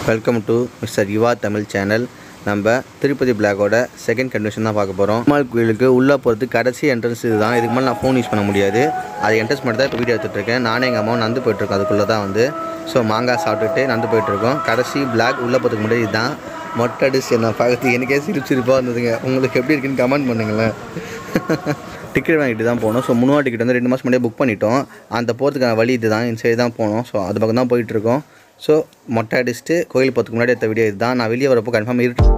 Welcome to mister Yuva Tamil channel. நம்ம Tirupati பிளாகோட second condition தான் பார்க்க போகிறோம். பெருமாள் கோயிலுக்கு உள்ளே போகிறதுக்கு கடைசி என்ட்ரன்ஸ் இது தான். இதுக்கு மேலே நான் ஃபோன் யூஸ் பண்ண முடியாது. அது என்ட்ரன்ஸ் மட்டும் தான் இப்போ வீடியோ எடுத்துகிட்ருக்கேன். நானே எங்கள் அம்மாவும் நடந்து போய்ட்டுருக்கோம். அதுக்குள்ளே தான் வந்து மாங்காய் சாப்பிட்டுட்டு நடந்து போய்ட்டுருக்கோம். கடைசி பிளாக் உள்ளே போகிறதுக்கு முன்னாடி இதுதான். மொட்டை அடிச்சு என்ன பார்க்கறதுக்கு எனக்கே சிரிப்பாக இருந்ததுங்க. உங்களுக்கு எப்படி இருக்குன்னு கமெண்ட் பண்ணுங்களேன். டிக்கெட் வாங்கிட்டு தான் போனோம். முன்னாடி டிக்கெட் வந்து 2 மாதம் முன்னாடியே புக் பண்ணிட்டோம். அந்த போகிறதுக்கான வழி இது தான். இந்த சைடு தான் போனோம். அது பக்கம் தான் போயிட்டுருக்கோம். மொட்டை அடிச்சுட்டு கோயில் போகிறதுக்கு முன்னாடி எடுத்த வீடியோ இதுதான். நான் வெளியே வரப்போ கன்ஃபார்ம் இருக்கு.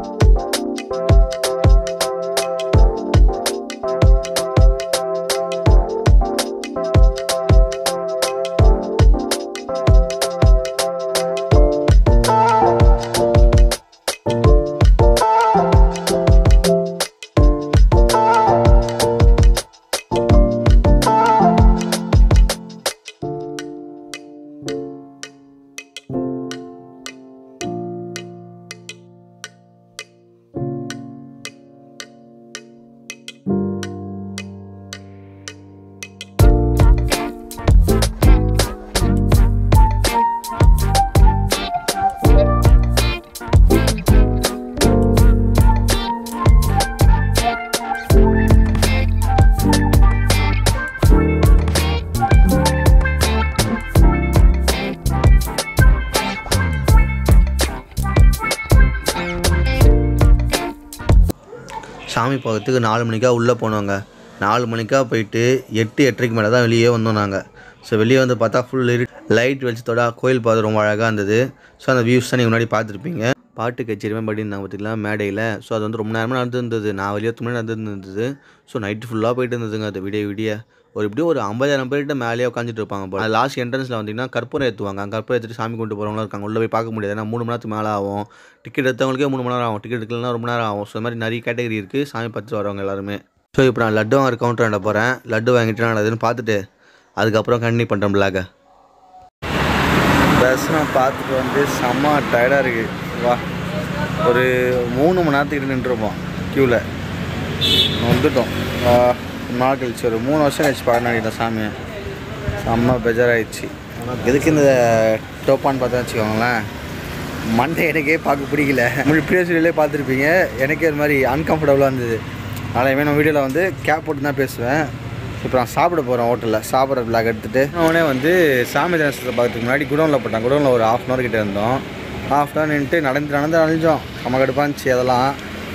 சாமி பார்க்கறதுக்கு 4 மணிக்காக உள்ளே போனோங்க. 4 மணிக்காக போயிட்டு 8-8:30 மேலே தான் வெளியே வந்தோம் நாங்கள். வெளியே வந்து பார்த்தா ஃபுல் லைட் வெளிச்சத்தோட கோயில் பார்த்து ரொம்ப அழகாக இருந்தது. அந்த வியூஸ் தான் நீங்கள் முன்னாடி பார்த்துருப்பீங்க. பாட்டு கச்சேரியுமே படியிருந்தாங்க பார்த்திங்களா மேடையில். அது வந்து ரொம்ப நேரமாக நடந்துருந்தது. நான் வெளியே முன்னாடி நடந்துருந்தது. நைட்டு ஃபுல்லாக போயிட்டு இருந்ததுங்க. அது விடிய எப்படியும் ஒரு 50,000 பேர்கிட்ட மேலேயே உட்காந்துட்டு இருப்பாங்க. லாஸ்ட் என்ட்ரன்ஸில் வந்தீங்கன்னா கற்பூரம் ஏற்றுவாங்க. கற்பூரம் ஏற்றிட்டு சாமி கொண்டு போகிறவங்களும் இருக்காங்க. உள்ளே போய் பார்க்க முடியாது. ஏன்னா 3 மணி நேரத்துக்கு மேலே ஆகும். டிக்கெட் எடுத்தவங்களுக்கே 3 மணி நேரம் ஆகும். டிக்கெட் எடுக்கலாம் ரொம்ப நேரம் ஆகும். அது மாதிரி நிறைய கேட்டகரி இருக்குது சாமி பார்த்துட்டு வரவங்க எல்லாருமே. இப்போ நான் லட்டு வாங்குற கவுண்டர் வாங்க போகிறேன். லட்டு வாங்கிட்டு நான் அதுன்னு பார்த்துட்டு அதுக்கப்புறம் கண்டினியூ பண்ணுறேன் பிளாக. தரிசனம் பார்த்துட்டு வந்து செம்ம டயர்டாக இருக்குது. வா ஒரு 3 மணி நேரத்துக்கிட்ட நின்றுருப்போம் க்யூவில். வந்துட்டோம். நாள் கழிச்சு ஒரு 3 வருஷம் கழிச்சு பார்க்க சாமியை. செம்ம பெஜாராகிடுச்சு. எதுக்கு இந்த டோப்பான்னு பார்த்தா வச்சுக்கோங்களேன். மண்டே எனக்கே பார்க்க பிடிக்கல. ப்ரீவியஸ் வீடியோலே பார்த்துருப்பீங்க. எனக்கே ஒரு மாதிரி அன்கம்ஃபர்டபுளாக இருந்தது. அதனால நான் வீடியோவில் வந்து கேப் போட்டு தான் பேசுவேன். இப்போ நான் சாப்பிட போகிறேன் ஹோட்டலில். சாப்பிட்ற பிளாக் எடுத்துகிட்டு உடனே வந்து சாமி தரிசனத்தை பார்க்கறதுக்கு முன்னாடி குடோனில் போட்டேன். குடோனில் ஒரு 1/2 hour கிட்டே இருந்தோம். 1/2 hour நின்றுட்டு நடந்து அழிஞ்சோம். செம்ம கடுப்பாக இருந்துச்சு.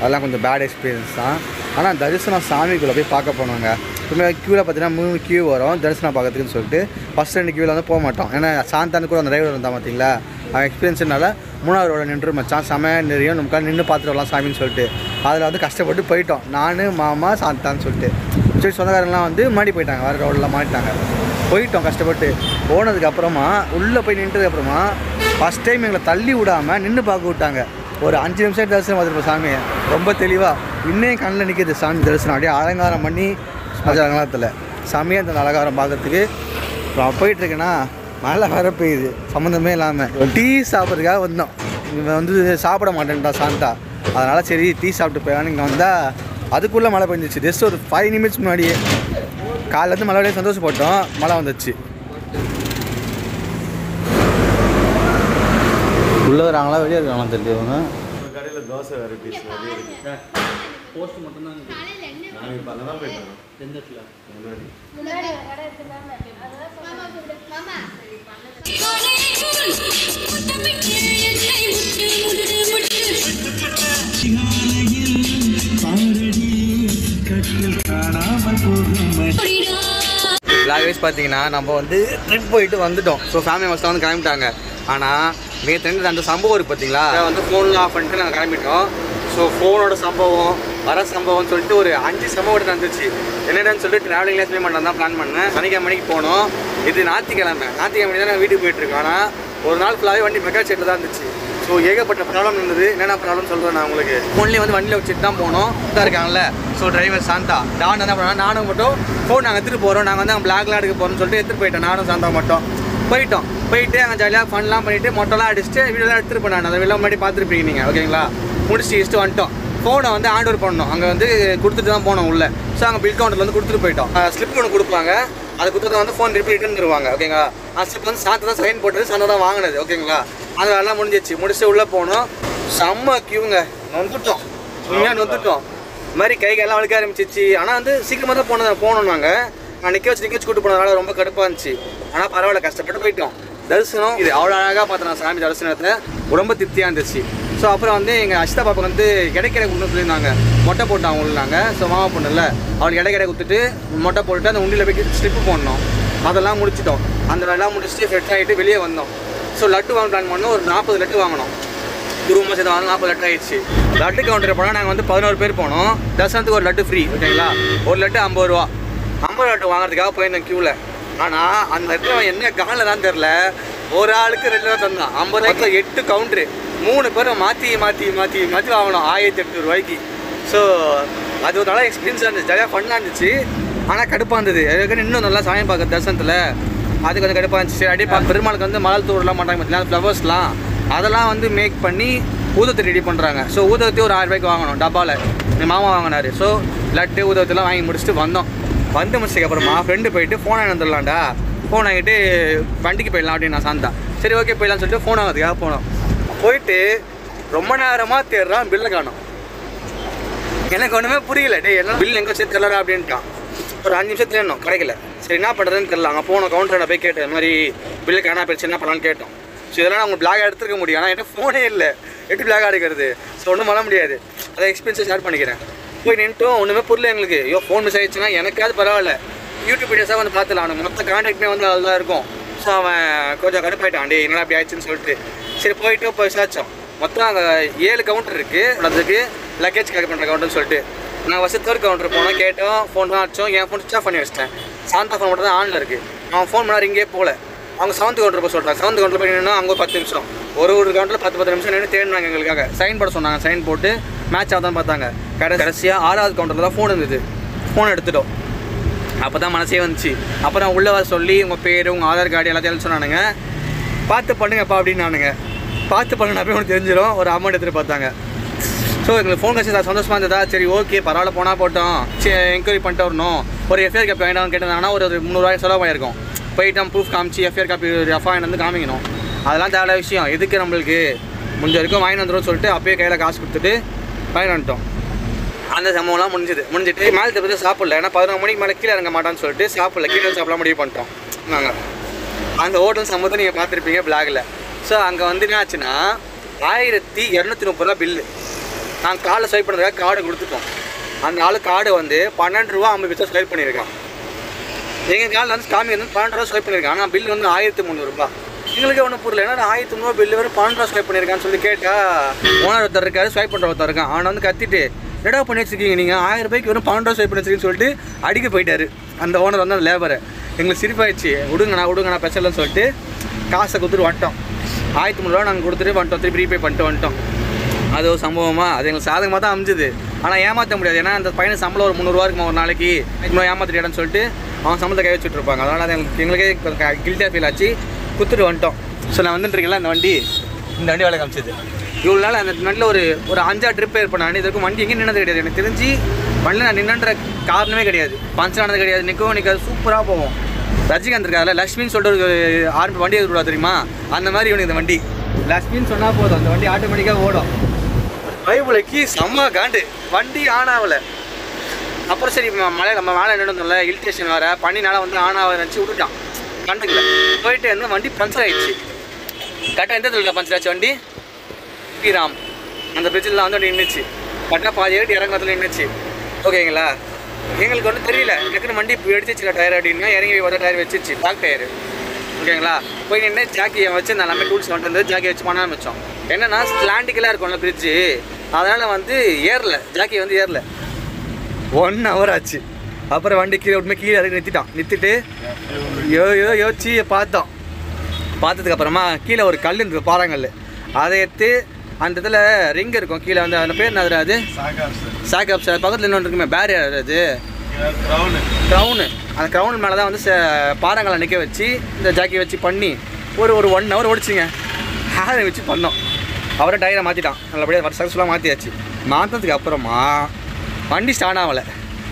அதெல்லாம் கொஞ்சம் பேட் எக்ஸ்பீரியன்ஸ் தான். ஆனால் தரிசனம் சாமிக்குள்ளே போய் பார்க்க போனோங்க. இப்போமே க்யூவில் பார்த்தீங்கன்னா 3 கியூ வரும் தரிசனம் பார்க்கறதுக்குன்னு சொல்லிட்டு. ஃபஸ்ட் 2 கியூவில் வந்து போக மாட்டோம். ஏன்னா சாந்தானு கூட அந்த டிரைவர் இருந்தால் பார்த்தீங்களா, அவன் எக்ஸ்பீரியன்ஸ்னால 3வது ரோட நின்று மச்சான் செமையாக நிறைய நமக்காக நின்று பார்த்துட்டு வரலாம் சாமின்னு சொல்லிட்டு அதில் வந்து கஷ்டப்பட்டு போயிட்டோம். நான் மாமா சாந்தான்னு சொல்லிட்டு சொந்தக்காரங்களாம் வந்து மாடி போயிட்டாங்க. வேறு ரோடில் மாட்டிட்டாங்க. போயிட்டோம் கஷ்டப்பட்டு. போனதுக்கப்புறமா உள்ளே போய் நின்றதுக்கப்புறமா ஃபஸ்ட் டைம் எங்களை தள்ளி விடாமல் நின்று பார்க்க விட்டாங்க. ஒரு 5 நிமிஷம் தரிசனம் பார்த்துருப்போம் சாமியை ரொம்ப தெளிவாக. இன்னும் கண்ணில் நிற்கிது சாமி தரிசனம். அப்படியே அலங்காரம் பண்ணி அலங்காரத்தில் சாமியாக அந்த அலங்காரம் பார்க்கறதுக்கு நான் போயிட்டுருக்கேன்னா மழை வர பெய்யுது சம்மந்தமே இல்லாமல். டீ சாப்பிட்றதுக்காக வந்தோம். இவன் வந்து சாப்பிட மாட்டேன்டா சாந்தா. அதனால் சரி டீ சாப்பிட்டு போயிடலான்னு இங்கே வந்தால் அதுக்குள்ளே மழை பெஞ்சிச்சு. ஜஸ்ட் ஒரு 5 நிமிட்ஸ் முன்னாடியே. காலையிலேருந்து மழையோடய சந்தோஷப்பட்டோம். மழை வந்துச்சு. உள்ளே வராங்களா வெளியே இருக்காங்களா தெரிஞ்சவங்க. கடையில் தோசை வெரைட்டிஸ் நிறைய இருக்குது. போஸ்ட் மட்டும் தான் நாங்கள் இப்போ அங்கே தான் போயிட்டோம். எந்த இடத்துல முன்னாடி லாக்வைஸ் பார்த்தீங்கன்னா நம்ம வந்து ட்ரிப் போயிட்டு வந்துட்டோம். ஃபேமிலி மெம்பர்ஸ்லாம் வந்து கிளம்பிட்டாங்க. ஆனால் நேற்று அந்த சம்பவம் இருக்குது பார்த்தீங்களா, வந்து ஃபோன்லாம் ஆஃப் பண்ணிட்டு நாங்கள் கிளம்பிட்டோம். ஃபோனோட சம்பவம் வர சம்பவம்னு சொல்லிட்டு ஒரு 5 சம்பவம் நடந்துச்சு. என்னென்னு சொல்லிட்டு ட்ராவலிங்லேயே ஸ்பே பண்ணலாம் தான் பிளான் பண்ணேன். சனிக்கிழமை மணிக்கு போனோம். இது ஞாயிற்றுக்கிழமை தான் நான் வீட்டுக்கு போயிட்டுருக்கேன். ஆனால் ஒரு நாள் ஃபுல்லாகவே வண்டி மெக்கா செட்டில் தான் இருந்துச்சு. ஏகப்பட்ட ப்ராப்ளம் இருந்தது. என்னென்ன ப்ராப்ளம் சொல்கிறேன் நான் உங்களுக்கு. ஃபோன்லேயே வந்து வண்டியில் வச்சுட்டு தான் போனோம். தான் இருக்காங்கல்ல டிரைவர் சாந்தா டான் என்ன பண்ணால் நானும் மட்டும் ஃபோன் நாங்கள் எடுத்துகிட்டு போகிறோம். நாங்கள் வந்து அங்கே பிளாக்லாம் எடுக்க போகிறோம்னு சொல்லிட்டு எடுத்துகிட்டு போயிட்டோம். நானும் சாந்தா மட்டும் போயிட்டு அங்கே ஜாலியாக ஃபன்லாம் பண்ணிவிட்டு மொட்டெல்லாம் அடிச்சுட்டு வீடியோலாம் எடுத்துகிட்டு போனான். அதை வெளில முன்னாடி பார்த்துருப்பீங்க நீங்கள். ஓகேங்களா, முடிச்சுட்டு வந்துட்டோம். ஃபோனை வந்து ஹேண்ட் ஓவர் பண்ணணும். அங்கே வந்து கொடுத்துட்டு தான் போனோம் உள்ளே. ஸோ அங்கே பில் கவுண்டரில் வந்து கொடுத்துட்டு போயிட்டோம். ஸ்லிப் ஒன்று கொடுப்பாங்க. அது குத்தத்தை வந்து ஃபோன் ரிப்பீட்னு தருவாங்க ஓகேங்களா. அந்த ஸ்லிப் வந்து சாந்தை தான் சைன் போட்டது, சாந்தை தான் வாங்கினது ஓகேங்களா. அது எல்லாம் முடிஞ்சிச்சு. முடிச்சுட்டு உள்ளே போனோம். செம்ம கியூங்க, வந்துட்டோம் உண்மையாக வந்துட்டோம். இது மாதிரி கைகெல்லாம் வலிக்க ஆரம்பிச்சிச்சு. ஆனால் வந்து சீக்கிரமாக தான் போனோம். நான் நிற்க வச்சு கூட்டு போனதுனால ரொம்ப கடுப்பாக இருந்துச்சு. ஆனால் பரவாயில்ல, கஷ்டப்பட்டு போயிட்டோம். தரிசனம் இது அவ்வளோ அழகாக பார்த்தேன் நான் சாமி தரிசனத்தில், ரொம்ப திருப்தியாக இருந்துச்சு. ஸோ அப்புறம் வந்து எங்கள் அஷ்டா பாப்பா வந்து இடைக்கிடை கொடுன்னு சொல்லியிருந்தாங்க. மொட்டை போட்டோம் அவங்களாங்க. ஸோ மாமா பொண்ணு இல்லை, அவளுக்கு இடைக்கிடை கொடுத்துட்டு மொட்டை போட்டுட்டு அந்த உண்டியில் போய் ஸ்லிப்பு போடணும். அதெல்லாம் முடிச்சிட்டோம். அந்த வேலைலாம் முடிச்சுட்டு ஃப்ரெஷ் ஆகிட்டு வெளியே வந்தோம். ஸோ லட்டு வாங்க பிளான் பண்ணோம். ஒரு 40 லட்டு வாங்கினோம். குருமா சேர்த்து வாங்க 40 லட்டு ஆகிடுச்சு. லட்டு கவுண்டர் போனால் நாங்கள் வந்து 11 பேர் போனோம். தரிசனத்துக்கு ஒரு லட்டு ஃப்ரீ ஓகேங்களா. ஒரு லட்டு 50 ரூபா. 50 லட்டு வாங்குறதுக்காக போயிருந்தேன் க்யூவில். ஆனால் அந்த இடத்துல என்ன காலில் தான் தெரில, ஒரு ஆளுக்கு 2 ரூபா தந்தான். 50 ரூபாய்க்கு 8 கவுண்ட்ரு, 3 பேரும் மாற்றி வாங்கணும் 1800 ரூபாய்க்கு. ஸோ அது ஒரு நல்ல எக்ஸ்பீரியன்ஸாக இருந்துச்சு, ஜாலியாக ஃபன்னாக இருந்துச்சு. ஆனால் கடுப்பாக இருந்தது. அதுக்கு இன்னும் நல்லா சாயம் பார்க்குறது தரிசனத்தில், அது கொஞ்சம் கடுப்பாக இருந்துச்சு. சரி அப்படியே பெருமாளுக்கு வந்து மலர் தூர்லாம் பண்ணுறாங்க பார்த்தீங்கன்னா, ஃப்ளவர்ஸ்லாம் அதெல்லாம் வந்து மேக் பண்ணி ஊதத்தை ரெடி பண்ணுறாங்க. ஸோ ஊதத்தி ஒரு 1000 ரூபாய்க்கு வாங்கணும் டப்பாவில். எங்கள் மாமா வாங்கினார். ஸோ லட்டு ஊதத்தெல்லாம் வாங்கி முடிச்சுட்டு வந்தோம். வந்து முடிச்சதுக்கு அப்புறமா ஃப்ரெண்டு போயிட்டு ஃபோன் வாங்கி வந்துடலாம்டா, ஃபோன் வாங்கிட்டு வண்டிக்கு போயிடலாம் அப்படின்னு நான் சாந்தா. சரி ஓகே போயிடலாம்னு சொல்லிட்டு ஃபோன் வாங்கிறதுக்காக போனோம். போயிட்டு ரொம்ப நேரமாக தேடுறான், பில்லை காணோம். எனக்கு ஒன்றுமே புரியல. டே எல்லாம் பில் எங்கே வச்சு தெரியலடா அப்படின்ட்டான். ஒரு 5 நிமிஷத்துல இன்னும் கிடைக்கல. சரி என்ன பண்ணுறதுன்னு தெரியல. அங்கே போனோம், கவுண்டரை போய் கேட்டேன், இந்த மாதிரி பில்லு காணா போயிடுச்சு, என்ன பண்ணலான்னு கேட்டோம். ஸோ இதெல்லாம் அவங்க பிளாக் எடுத்துருக்க முடியும். ஆனால் என்கிட்ட ஃபோனே இல்லை, எப்படி பிளாக் எடுக்கிறது? ஸோ ஒன்றும் பண்ண முடியாது. அதை எக்ஸ்பீரியன்ஸை ஷேர் பண்ணிக்கிறேன். போய் நின்றுட்டும் ஒன்றுமே புரியல எங்களுக்கு. ஐயோ ஃபோன் மிஸ் ஆகிடுச்சுன்னா எனக்காவது பரவாயில்ல, யூடியூப் வீடியோஸாக வந்து பார்த்துலாம். அவனுக்கு மொத்த கான்டாக்ட்மே வந்து அதில் தான் இருக்கும். ஸோ அவன் கொஞ்சம் கடுப்பாயிட்டான், டே என்னடா அப்படி ஆயிடுச்சுன்னு சொல்லிட்டு. சரி போயிட்டு போய் விசாரிச்சோம். மொத்தம் அங்கே 7 கவுண்டர் இருக்குது. அதுக்கு லக்கேஜ் கலெக்ட் பண்ணுற கவுண்டர்னு சொல்லிட்டு நாங்கள் ஃபஸ்ட்டு 3rd கவுண்டர் போனோம். கேட்டோம், ஃபோன் தான் அடிச்சோம். என் ஃபோன் சுவிச் ஆஃப் பண்ணி வச்சிட்டேன். சாந்தா ஃபோன் மட்டும் தான் ஆனில் இருக்குது. அவன் ஃபோன் பண்ணால் இங்கே போகல. அவங்க 7th கவுண்டர் போய் சொல்கிறாங்க. 7th கவுண்டர் போய் நின்னா அங்கே 10 நிமிஷம், ஒரு கவுண்டரில் 10 நிமிஷம் நின்று தேடினாங்க எங்களுக்காக. சைன் போட சொன்னாங்க. சைன் போட்டு மேட்ச் ஆகுதான் பார்த்தாங்க. கடைசியாக 6வது கவுண்டரில் தான் ஃபோன் இருந்தது. ஃபோன் எடுத்துட்டோம். அப்போ தான் மனசே வந்துச்சு. அப்புறம் உள்ளே வர சொல்லி உங்கள் பேர், உங்கள் ஆதார் கார்டு எல்லாத்தையும் சொன்னானுங்க. பார்த்து பண்ணுங்கப்பா அப்படின்னு நானுங்க. பார்த்து பண்ணுனா போய் உனக்கு தெரிஞ்சிடும். ஒரு அமௌண்ட் எடுத்துகிட்டு பார்த்தாங்க. ஸோ எங்களுக்கு ஃபோன் கட்சி சந்தோஷமாக இருந்ததா. சரி ஓகே பரவாயில்ல, போனால் போட்டோம். சரி என்கொயரி பண்ணிட்டு வரணும். ஒரு எஃப்ஐஆர் காப்பி வாங்கிட்டு கேட்டிருந்தாங்கன்னா ஒரு 300 ரூபாய் செலவு பண்ணியிருக்கோம். போயிட்டு நம்ம ப்ரூஃப் காமிச்சு எஃப்ஐஆர் காப்பி ரஃபாக வந்து காமிக்கணும். அதெல்லாம் தேவையான விஷயம். எதுக்கு நம்மளுக்கு முடிஞ்ச வரைக்கும் வாங்கி வந்துடும் சொல்லிட்டு அப்பயே கையில் காசு கொடுத்துட்டு வாங்கி வந்துட்டோம். அந்த சம்பவம்லாம் முடிஞ்சிட்டு மேலே திருப்பி சாப்பிடல. ஏன்னா 11 மணிக்கு மேலே கீழே இறங்க மாட்டான்னு சொல்லிட்டு சாப்பிடல. கீழே சாப்பிடலாம் முடிவு பண்ணிட்டோம் நாங்கள். அந்த ஹோட்டல் சம்பவத்தை நீங்கள் பார்த்துருப்பீங்க பிளாகில். ஸோ அங்கே வந்து என்ன ஆச்சுன்னா 1230 ரூபா பில்லு. நாங்கள் கார்டில் ஸ்வைப் பண்ணுறதுக்காக கார்டு கொடுத்துட்டோம். அந்த ஆள் கார்டு வந்து 12 ரூபா 50 பைசா ஸ்வைப் பண்ணியிருக்கான். எங்கள் கார்டில் வந்து காமி வந்து 12 ரூபா ஸ்வைப் பண்ணியிருக்கான். ஆனால் பில் வந்து 1300 ரூபா. எங்களுக்கு ஒன்றும் புரியல. ஏன்னா 1300 ரூபா பில்லு வேறு 12 ரூபா ஸ்வைப் பண்ணியிருக்கான்னு சொல்லி கேட்டால் ஓனர் ஒருத்தர் இருக்காரு, ஸ்வைப் பண்ணுற ஒருத்தர் இருக்கான். அவனை வந்து கத்திட்டு என்னடா பண்ணி வச்சுருக்கீங்க நீங்கள், 1000 ரூபாய்க்கு வெறும் 12 ரூபா ஸ்வைப் பண்ணி வச்சுருக்கீங்கன்னு சொல்லிட்டு அடிக்க போயிட்டார் அந்த ஓனர் வந்து அந்த லேபரை. எங்களுக்கு சிரிப்பாயிடுச்சு. விடுங்கண்ணா பிரச்சனைன்னு சொல்லிட்டு காசை கொடுத்துட்டு வந்துட்டோம். 1300 ரூபா நாங்கள் கொடுத்துட்டு வந்துட்டோம். திருப்பி ரீபே பண்ணிட்டு வந்துட்டோம். அது ஒரு சம்பவமாக அது எங்களுக்கு சாதகமாக தான் அமைஞ்சுது. ஆனால் ஏமாற்ற முடியாது. ஏன்னா அந்த பையனை சம்பளம் ஒரு 300 ரூபா இருக்குமா ஒரு நாளைக்கு, இன்னும் ஏமாற்றிட்டான்னு சொல்லிட்டு அவன் சம்பளத்தை கை வச்சுட்டு இருப்பாங்க. அதனால் அது எங்களுக்கே கில்ட்டியாக ஃபீல் ஆச்சு. கொடுத்துட்டு வந்துட்டோம். ஸோ நான் வந்துட்டுருக்கீங்களா இந்த வண்டி வேலை காமிச்சது. இவ்வளோ நாள் அந்த வண்டியில் ஒரு 5-6 ட்ரிப் ஏற்பண்ணான். இதுக்கு வண்டி எங்கேயும் நின்னது கிடையாது. எனக்கு தெரிஞ்சு வண்டியில் நான் நின்னுன்ற காரணமே கிடையாது. பஞ்சர் ஆனது கிடையாது, நிற்காது, சூப்பராக போவோம். ரஜினிகாந்த் இருக்காதுல்ல, லக்ஷ்மின்னு சொல்லிட்டு ஒரு ஆரம்பி வண்டி எடுத்துக்கூடாது தெரியுமா, அந்த மாதிரி இவனுக்கு இந்த வண்டி லக்ஷ்மின்னு சொன்னால் போதும், அந்த வண்டி ஆட்டோமேட்டிக்காக ஓடும். பைபிளைக்கு செம்ம காண்டு, வண்டி ஆன் ஆகலை. அப்புறம் சரி மழை நம்ம மேலே நின்றுல ஹில் ஸ்டேஷன் வர பண்ணினால வந்து ஆன் ஆக நினச்சி விட்டுட்டான். கண்டுக்கல போயிட்டு வந்து வண்டி பஞ்சர் ஆகிடுச்சு. கரெக்டாக எந்த இடத்துல பஞ்சர் ஆச்சு வண்டி? ஸ்ரீராம் அந்த பிரிட்ஜில் வந்து நின்றுச்சு. கரெக்டாக பாதி ஏறிட்டு இறங்குறதுல நின்றுச்சு. ஓகேங்களா, எங்களுக்கு ஒன்றும் தெரியல. டக்குன்னு வண்டி எடுத்துச்சு டயர் அப்படின்னா இறங்கி ஒரு டயர் வச்சிருச்சு, பேக் டயர். ஓகேங்களா, போய் நின்று ஜாக்கியை வச்சு நான் எல்லாமே டூல்ஸ் வந்துட்டு வந்து ஜாக்கி வச்சு பண்ண ஆரம்பித்தோம். என்னென்னா ஸ்லாண்டிக்கெல்லாம் இருக்கும்ல பிரிட்ஜு, அதனால் வந்து ஏறல, ஜாக்கி வந்து ஏறல. 1 hour ஆச்சு. அப்புறம் வண்டி கீழே இறங்கி நிறுத்திட்டு யோசிச்சு பார்த்ததுக்கப்புறமா கீழே ஒரு கல் இருந்தது, பாறாங்கல். அதை எடுத்து அந்த இதில் ரிங் இருக்கும் கீழே வந்து, அந்த பேர் என்ன அது? சாக்காப் சார். பக்கத்தில் இன்னொன்று இருக்குமே பேரியர், அது க்ரௌனு. அந்த க்ரௌன் மேலே தான் வந்து பாறாங்களை நிற்க வச்சு இந்த ஜாக்கி வச்சு பண்ணி ஒரு 1 hour ஓடிச்சிங்க. ஹேரை வச்சு பண்ணோம். அவரை டயரை மாற்றிட்டான், நல்லபடியாக சக்ஸஸ்ஃபுல்லாக மாற்றியாச்சு. மாற்றினதுக்கு அப்புறமா வண்டி ஸ்டார்ட் ஆகலை.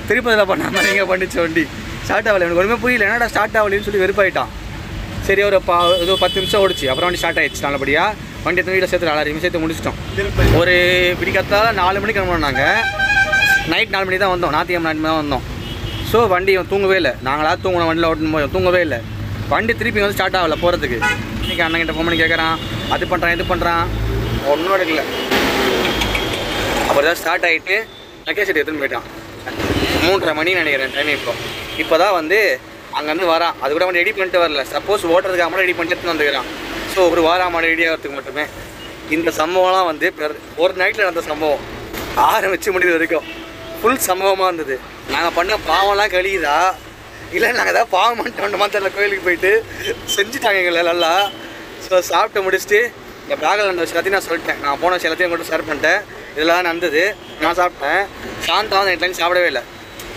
திருப்பதியில் பண்ணாமல் நீங்கள் பண்ணிச்சு வண்டி. ஸ்டார்ட் ஆகலை, எனக்கு ஒன்றுமே புரியல, என்னடா ஸ்டார்ட் ஆகலைன்னு சொல்லி வெறுப்பாயிட்டான். சரி ஒரு ஏதோ 10 நிமிஷம் ஓடிச்சு, அப்புறம் வண்டி ஸ்டார்ட் ஆகிடுச்சு நல்லபடியாக. வண்டி எத்தனை வீட்டில் சேர்த்து எல்லாரையுமே சேர்த்து முடிச்சிட்டோம். ஒரு பிடிக்காத்தால 4 மணிக்கு கிளம்பணும். நாங்கள் நைட் 4 மணிக்கு தான் வந்தோம், ஞாயிற்றுக்கிழமை நைட் தான் வந்தோம். ஸோ வண்டி தூங்கவே இல்லை, நாங்களாக தூங்கணும், வண்டியில் ஓட்டணும் போய் தூங்கவே இல்லை. வண்டி திருப்பி வந்து ஸ்டார்ட் ஆகலை போகிறதுக்கு. இன்றைக்கி அண்ணன்கிட்ட ஃபோன் பண்ணி கேட்குறான், அது பண்ணுறான் இது பண்ணுறான், ஒன்றும் எடுக்கல. அப்புறம் தான் ஸ்டார்ட் ஆகிட்டு லக்கேஜ் சீட் எடுத்துன்னு போயிட்டான். 3:30 மணி நினைக்கிறேன் டைம். இப்போ தான் வந்து அங்கேருந்து வரான். அது கூட அவன் ரெடி பண்ணிட்டு வரல, சப்போஸ் ஓட்டுறதுக்கு அம்மா ரெடி பண்ணிட்டு எடுத்துன்னு வந்துக்கிறான். ஸோ ஒரு வாரம் ரெடி ஆகிறதுக்கு மட்டுமே. இந்த சம்பவம்லாம் வந்து ஒரு நைட்டில் நடந்த சம்பவம், ஆரம்பித்து முடிவு வரைக்கும் ஃபுல் சம்பவமாக இருந்தது. நாங்கள் பண்ண பாவம்லாம் கழியுதா இல்லை நாங்கள் ஏதாவது பாவம் பண்ணிட்டோம் தெரியல. கோயிலுக்கு போயிட்டு செஞ்சுட்டாங்க எங்களை நல்லா. ஸோ சாப்பிட்டு முடிச்சுட்டு இந்த பேக்கில் நடந்த விஷயம் எல்லாத்தையும் நான் சொல்லிட்டேன். நான் போன விஷயம் எல்லாத்தையும் கூட ஷேர் பண்ணிட்டேன். இதெல்லாம் தான் நடந்தது. நான் சாப்பிட்டேன். சாந்தா வந்து நைட் டைம் சாப்பிடவே இல்லை,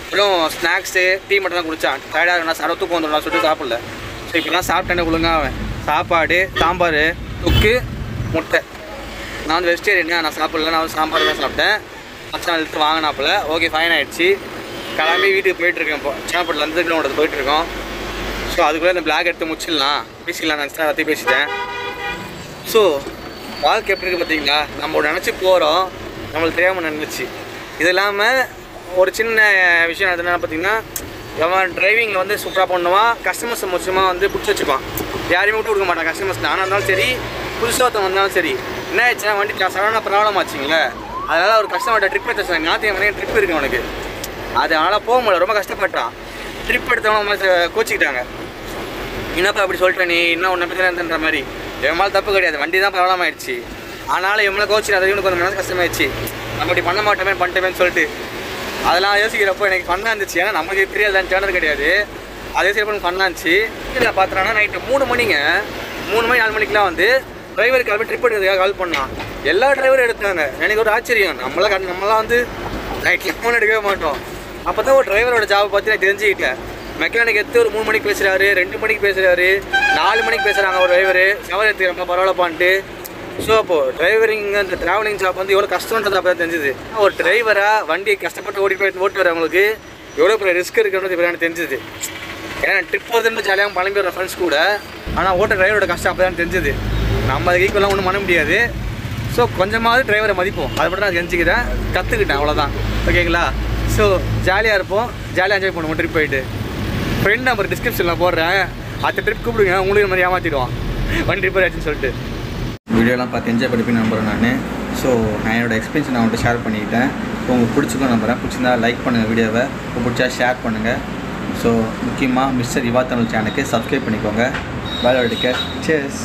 அப்புறம் ஸ்நாக்ஸு டீ மட்டும் தான் குடித்தான். டயர்டாக நான் சாப்பிட தூக்கம் வந்துடும் நான் சொல்லிட்டு சாப்பிடல. ஸோ இப்போலாம் சாப்பிட்டேன்னு ஒழுங்காக அவன் சாப்பாடு சாம்பார் தொக்கு முட்டை. நான் வந்து வெஜிடேரியன், நான் சாப்பிடல, நான் வந்து சாம்பார் தான் சாப்பிட்டேன். மச்சான் எடுத்து வாங்கினாப்புல. ஓகே ஃபைன் ஆகிடுச்சு. கிளம்பி வீட்டுக்கு போயிட்டுருக்கேன். இப்போ சேனப்பட்டில் 2 கிலோமீட்டர் போயிட்டுருக்கோம். ஸோ அதுக்குள்ளே இந்த பிளாக் எடுத்து முடிச்சிடலாம், பேசிக்கலாம் நினச்சி தான் எல்லாத்தையும் பேசிட்டேன். ஸோ வாழ்க்கை எப்படி இருக்குது பார்த்தீங்களா, நம்ம நினச்சி போகிறோம், நம்மளுக்கு தெரியாமல் நடந்துச்சு. இது இல்லாமல் ஒரு சின்ன விஷயம் என்னென்னா பார்த்தீங்கன்னா, அவன் டிரைவிங்கில் வந்து சூப்பராக பண்ணுவான், கஸ்டமர்ஸை முக்கியமாக வந்து பிடிச்சி வச்சுப்பான், யாரையுமே விட்டு கொடுக்க மாட்டான். கஸ்டமர்ஸ் நானாக இருந்தாலும் சரி, புதுசாக ஒருத்தன் வந்தாலும் சரி. என்ன ஆயிடுச்சுன்னா வண்டி சடான ப்ராப்ளம் ஆச்சுங்களே, அதனால் ஒரு கஸ்டமர்கிட்ட ட்ரிப் எடுத்து வச்சாங்க. ஞாயிற்றுக்கிழமை ட்ரிப் இருக்குது அவனுக்கு, அதனால் போக முடியல, ரொம்ப கஷ்டப்பட்டான். ட்ரிப் எடுத்தவங்க கோச்சிக்கிட்டாங்க. என்னப்பா அப்படி சொல்லிட்டேன் நீ இன்னும் ஒன்றை பற்றி இருந்துன்ற மாதிரி. என் மேலே தப்பு கிடையாது, வண்டி தான் ப்ராப்ளம் ஆகிடுச்சு. ஆனாலும் எவ்வளோ கோச்சு அதை இவனுக்கு கொஞ்சம் மனசு கஷ்டமாயிடுச்சு. நம்ம இப்படி பண்ண பண்ணிட்டோமேன்னு சொல்லிட்டு அதெல்லாம் யோசிக்கிறப்போ எனக்கு ஃபன்னாக இருந்துச்சு. ஏன்னா நமக்கு தெரியாது சேனல் கிடையாது, அதே சரி பண்ணி ஃபன்னாக இருந்துச்சு. இதில் பார்த்தோன்னா நைட்டு 3 மணிங்க, 3 மணி 4 மணிக்கெலாம் வந்து டிரைவருக்கு கிளம்பி ட்ரிப் எடுக்கிறதுக்காக கால் பண்ணான். எல்லா டிரைவரும் எடுத்தாங்க. எனக்கு ஒரு ஆச்சரியம், நம்மளாம் வந்து நைட்டில் ஃபோன் எடுக்கவே மாட்டோம். அப்போ தான் ஒரு டிரைவரோட ஜாபை பற்றி நான் தெரிஞ்சுக்கிட்டேன். மெக்கானிக் எடுத்து ஒரு 3 மணிக்கு பேசுகிறாரு, 2 மணிக்கு பேசுகிறாரு, 4 மணிக்கு பேசுகிறாங்க ஒரு டிரைவரு. செவல் எடுத்துக்கிறப்ப பரவாயில்லப்பான்ட்டு. ஸோ அப்போது டிரைவரிங் அந்த ட்ராவலிங் ஜாப் வந்து எவ்வளோ கஷ்டம்ன்றது அப்போ தான் தெரிஞ்சுது. ஒரு டிரைவராக வண்டியை கஷ்டப்பட்டு ஓட்டு வரவங்களுக்கு எவ்வளோ பெரிய ரிஸ்க் இருக்குன்றது இப்போ எனக்கு தெரிஞ்சுது. ஏன்னா ட்ரிப் போகிறதுன்னு ஜாலியாக பழம்பி வர ஃப்ரெண்ட்ஸ் கூட, ஆனால் ஓட்ட டிரைவரோட கஷ்டம் அப்போ தான் தெரிஞ்சுது. நம்ம அதுக்கு ஈக்குவலாக ஒன்றும் பண்ண முடியாது. ஸோ கொஞ்சமாவது டிரைவரை மதிப்போம், அதை மட்டும் நான் தெரிஞ்சுக்கிறேன், கற்றுக்கிட்டேன், அவ்வளோதான். ஓகேங்களா? ஸோ ஜாலியாக இருப்போம், ஜாலியாக என்ஜாய் பண்ணுவோம் ட்ரிப் போயிட்டு. ஃப்ரெண்ட் நம்பர் டிஸ்கிரிப்ஷனில் போடுறேன், அடுத்த ட்ரிப் கூப்பிடுங்க, உங்களுக்கு மாதிரி ஏமாற்றிடுவான் வண்டி ட்ரிப் ஆச்சுன்னு சொல்லிட்டு. வீடியோலாம் பார்த்து என்ஜாய் பண்ணிப்பேன்னு நம்புகிறேன் நான். ஸோ நான் என்னோடய எக்ஸ்பீரியன்ஸ் நான் வந்துட்டு ஷேர் பண்ணிக்கிட்டேன். உங்களுக்கு பிடிச்சிக்கும் நம்புகிறேன். பிடிச்சிருந்தா லைக் பண்ணுங்கள் வீடியோவை, பிடிச்சா ஷேர் பண்ணுங்கள். ஸோ முக்கியமாக மிஸ்டர் யுவா தமிழ் சேனலுக்கு சப்ஸ்கிரைப் பண்ணிக்கோங்க. வேலை எடுக்க. சேஸ்.